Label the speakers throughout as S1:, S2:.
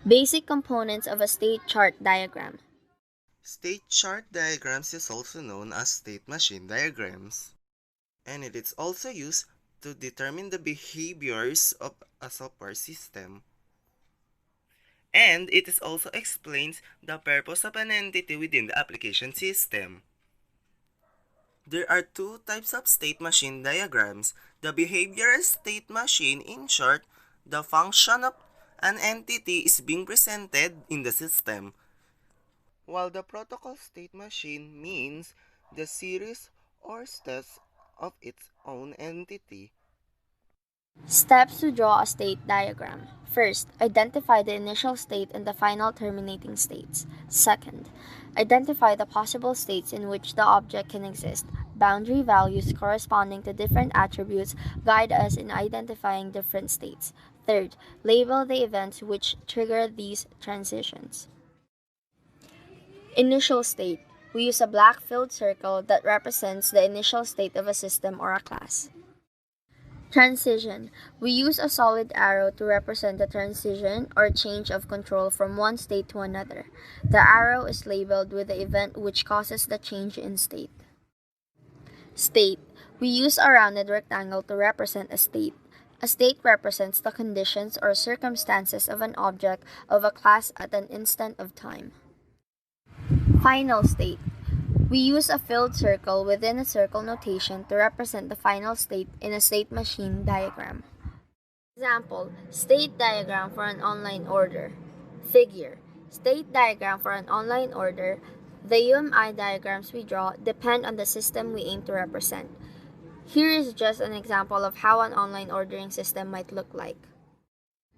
S1: Basic components of a state chart diagram.
S2: State chart diagrams is also known as state machine diagrams, and it is also used to determine the behaviors of a software system. And it is also explains the purpose of an entity within the application system. There are two types of state machine diagrams: the behavioral state machine, in short, the function of an entity is being presented in the system, while the protocol state machine means the series or steps of its own entity.
S1: Steps to draw a state diagram. First, identify the initial state and the final terminating states. Second, identify the possible states in which the object can exist. Boundary values corresponding to different attributes guide us in identifying different states. Third, label the events which trigger these transitions. Initial state. We use a black filled circle that represents the initial state of a system or a class. Transition. We use a solid arrow to represent the transition or change of control from one state to another. The arrow is labeled with the event which causes the change in state. State. We use a rounded rectangle to represent a state. A state represents the conditions or circumstances of an object of a class at an instant of time. Final state. We use a filled circle within a circle notation to represent the final state in a state machine diagram. Example, state diagram for an online order. Figure, state diagram for an online order. The UMI diagrams we draw depend on the system we aim to represent. Here is just an example of how an online ordering system might look like.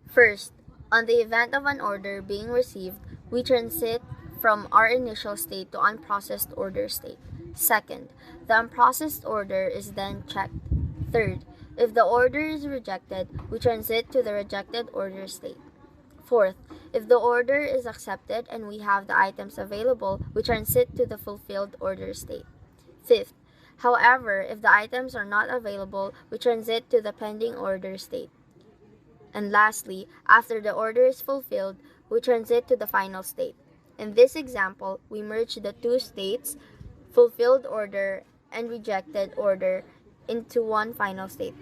S1: First, on the event of an order being received, we transit from our initial state to unprocessed order state. Second, the unprocessed order is then checked. Third, if the order is rejected, we transit to the rejected order state. Fourth, if the order is accepted and we have the items available, we transit to the fulfilled order state. Fifth, however, if the items are not available, we transit to the pending order state. And lastly, after the order is fulfilled, we transit to the final state. In this example, we merge the two states, fulfilled order and rejected order, into one final state.